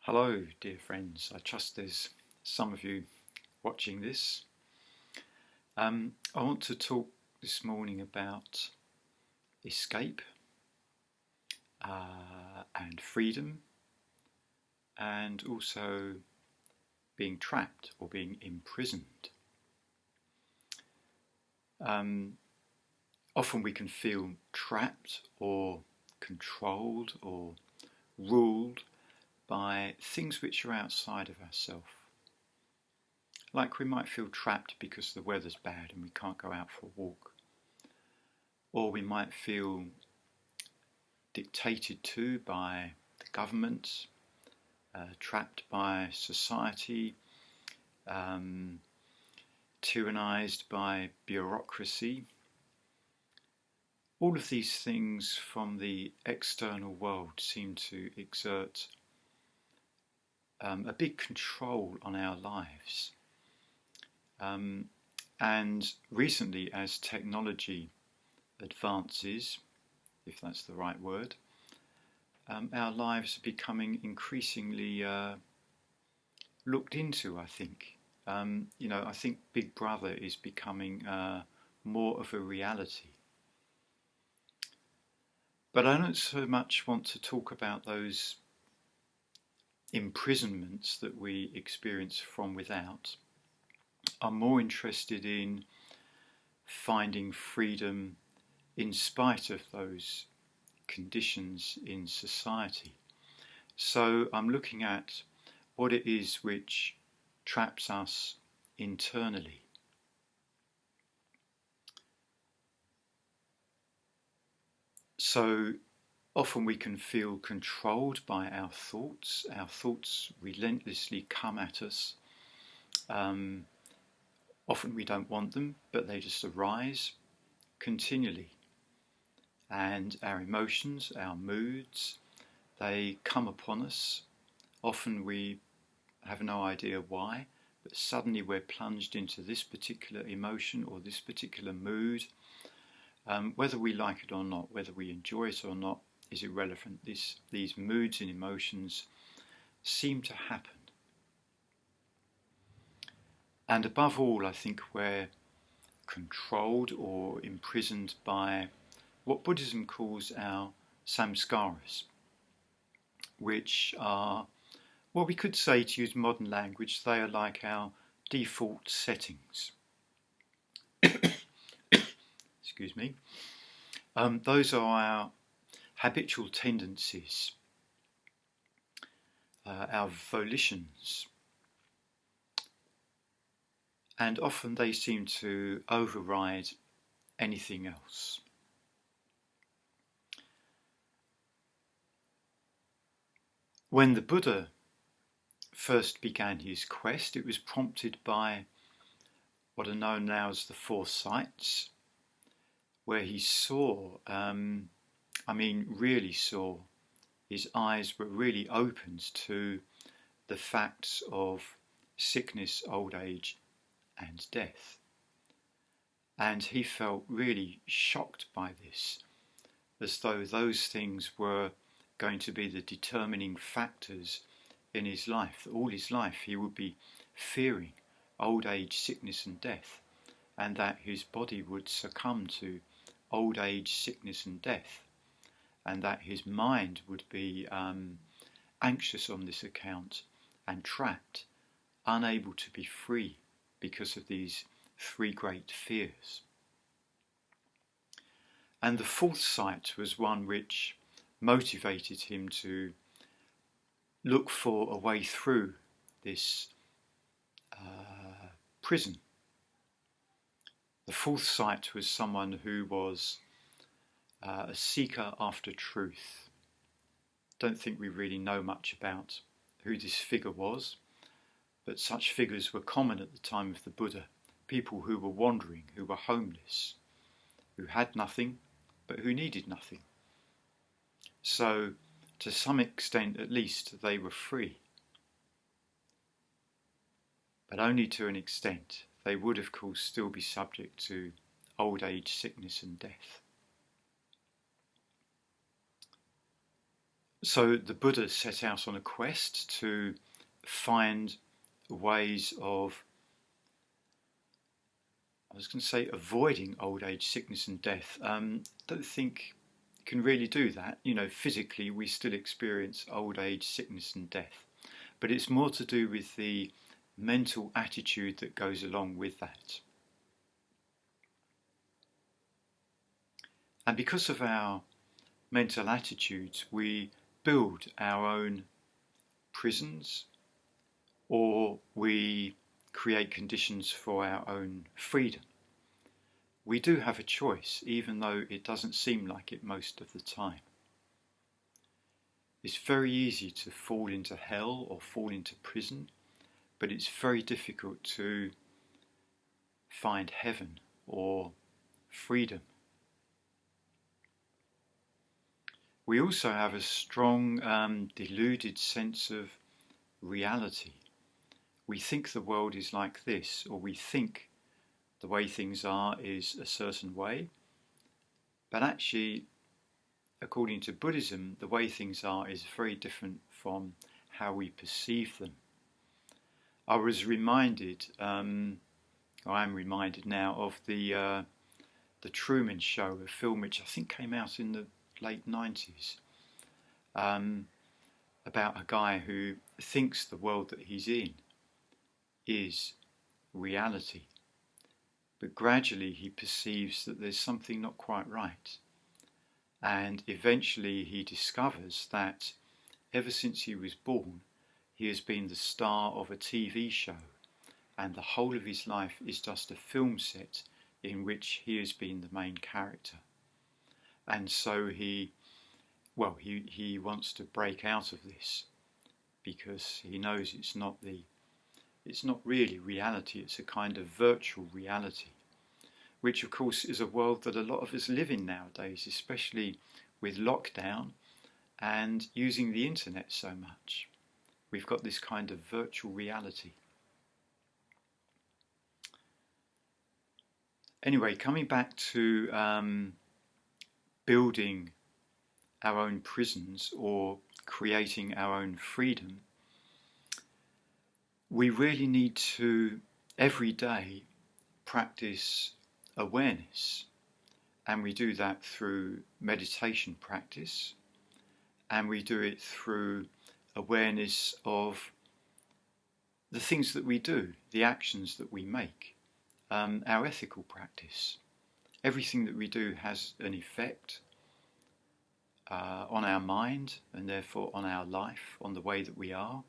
Hello, dear friends. I trust there's some of you watching this. I want to talk this morning about escape and freedom, and also being trapped or being imprisoned. Often we can feel trapped or controlled or ruled by things which are outside of ourselves. Like we might feel trapped because the weather's bad and we can't go out for a walk. Or we might feel dictated to by the government, trapped by society, tyrannized by bureaucracy. All of these things from the external world seem to exert a big control on our lives. And recently, as technology advances, if that's the right word, our lives are becoming increasingly looked into, I think. I think Big Brother is becoming more of a reality. But I don't so much want to talk about those imprisonments that we experience from without. I'm more interested in finding freedom in spite of those conditions in society. So I'm looking at what it is which traps us internally. So often we can feel controlled by our thoughts. Our thoughts relentlessly come at us. Often we don't want them, but they just arise continually. And our emotions, our moods, they come upon us. Often we have no idea why, but suddenly we're plunged into this particular emotion or this particular mood. Whether we like it or not, whether we enjoy it or not, is irrelevant. These moods and emotions seem to happen. And above all, I think we're controlled or imprisoned by what Buddhism calls our samskaras, which are, well, we could say, to use modern language, they are like our default settings. Excuse me. Those are our habitual tendencies, our volitions. And often they seem to override anything else. When the Buddha first began his quest, it was prompted by what are known now as the four sights, where he saw, really saw, his eyes were really opened to the facts of sickness, old age, and death. And he felt really shocked by this, as though those things were going to be the determining factors in his life. All his life he would be fearing old age, sickness and death, and that his body would succumb to old age, sickness and death, and that his mind would be anxious on this account and trapped, unable to be free because of these three great fears. And the fourth sight was one which motivated him to look for a way through this prison. The fourth sight was someone who was a seeker after truth. Don't think we really know much about who this figure was, but such figures were common at the time of the Buddha. People who were wandering, who were homeless, who had nothing, but who needed nothing. So, to some extent at least, they were free. But only to an extent. They would, of course, still be subject to old age, sickness and death. So the Buddha set out on a quest to find ways of, I was going to say, avoiding old age, sickness and death. Don't think you can really do that. Physically we still experience old age, sickness and death. But it's more to do with the mental attitude that goes along with that. And because of our mental attitudes, we build our own prisons, or we create conditions for our own freedom. We do have a choice, even though it doesn't seem like it most of the time. It's very easy to fall into hell or fall into prison, but it's very difficult to find heaven or freedom. We also have a strong, deluded sense of reality. We think the world is like this, or we think the way things are is a certain way, but actually, according to Buddhism, the way things are is very different from how we perceive them. I was reminded, or I am reminded now, of the Truman Show, a film which I think came out in the late 90s, about a guy who thinks the world that he's in is reality, but gradually he perceives that there's something not quite right, and eventually he discovers that ever since he was born he has been the star of a TV show, and the whole of his life is just a film set in which he has been the main character. And so he wants to break out of this, because he knows it's not really reality, it's a kind of virtual reality, which of course is a world that a lot of us live in nowadays, especially with lockdown and using the internet so much. We've got this kind of virtual reality. Anyway, coming back to building our own prisons or creating our own freedom, we really need to every day practice awareness, and we do that through meditation practice, and we do it through awareness of the things that we do, the actions that we make, our ethical practice. Everything that we do has an effect on our mind, and therefore on our life, on the way that we are.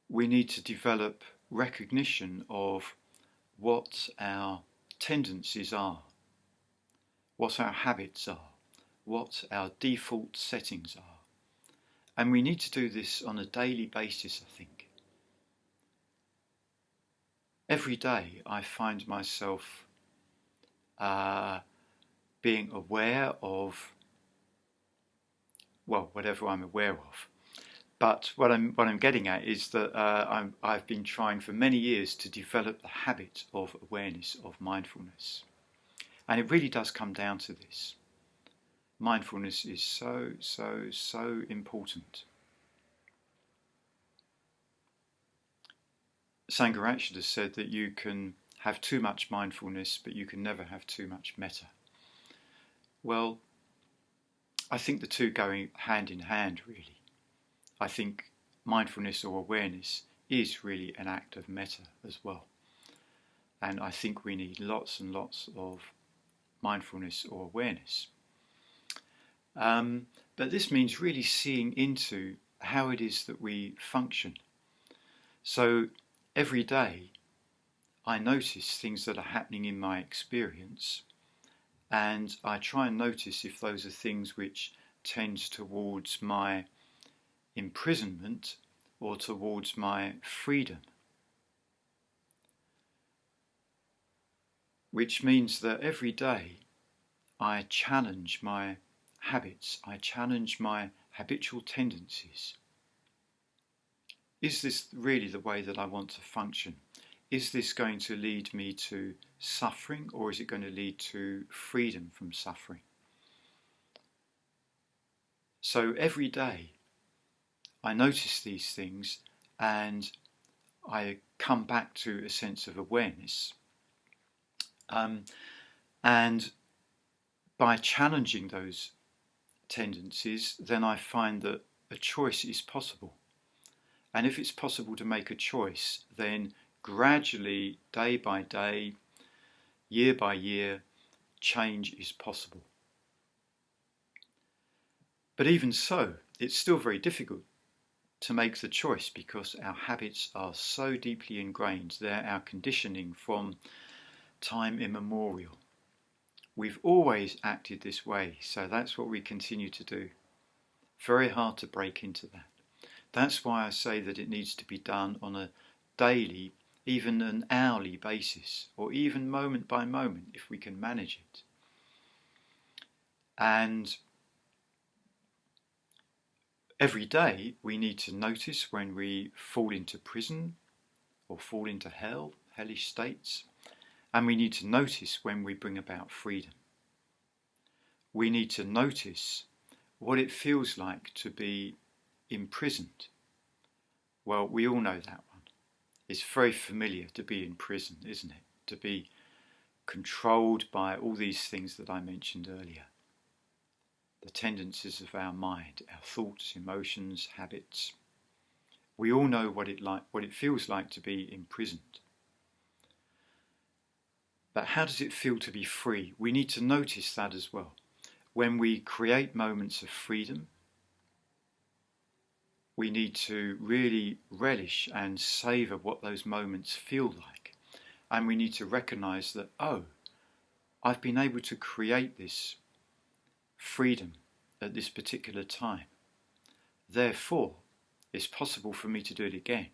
We need to develop recognition of what our tendencies are, what our habits are, what our default settings are. And we need to do this on a daily basis, I think. Every day I find myself being aware of, whatever I'm aware of. But what I'm getting at is that I've been trying for many years to develop the habit of awareness, of mindfulness. And it really does come down to this. Mindfulness is so important. Sangharakshita said that you can have too much mindfulness, but you can never have too much metta. Well, I think the two go hand in hand, really. I think mindfulness or awareness is really an act of metta as well. And I think we need lots and lots of mindfulness or awareness. But this means really seeing into how it is that we function. So every day I notice things that are happening in my experience, and I try and notice if those are things which tend towards my imprisonment or towards my freedom. Which means that every day I challenge my habits, I challenge my habitual tendencies. Is this really the way that I want to function? Is this going to lead me to suffering, or is it going to lead to freedom from suffering? So every day I notice these things and I come back to a sense of awareness. And by challenging those tendencies, then I find that a choice is possible. And if it's possible to make a choice, then gradually, day by day, year by year, change is possible. But even so, it's still very difficult to make the choice because our habits are so deeply ingrained. They're our conditioning from time immemorial. We've always acted this way, so that's what we continue to do. Very hard to break into that. That's why I say that it needs to be done on a daily, even an hourly basis, or even moment by moment if we can manage it. And every day we need to notice when we fall into prison or fall into hell, hellish states, and we need to notice when we bring about freedom. We need to notice what it feels like to be imprisoned. Well, we all know that one. It's very familiar to be in prison, isn't it? To be controlled by all these things that I mentioned earlier. The tendencies of our mind, our thoughts, emotions, habits. We all know what it feels like to be imprisoned. But how does it feel to be free? We need to notice that as well. When we create moments of freedom, we need to really relish and savour what those moments feel like. And we need to recognise that, oh, I've been able to create this freedom at this particular time. Therefore, it's possible for me to do it again,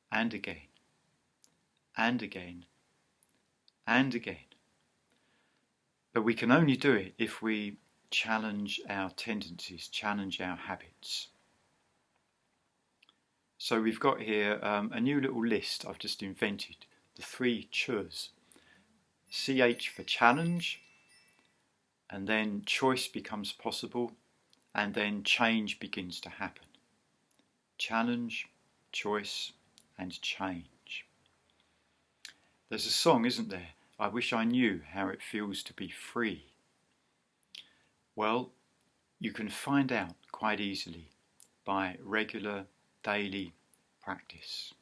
and again, and again, and again. But we can only do it if we challenge our tendencies, challenge our habits. So we've got here a new little list I've just invented, the 3 chs. CH for challenge, and then choice becomes possible, and then change begins to happen. Challenge, choice, and change. There's a song, isn't there? I wish I knew how it feels to be free. Well, you can find out quite easily by regular daily practice.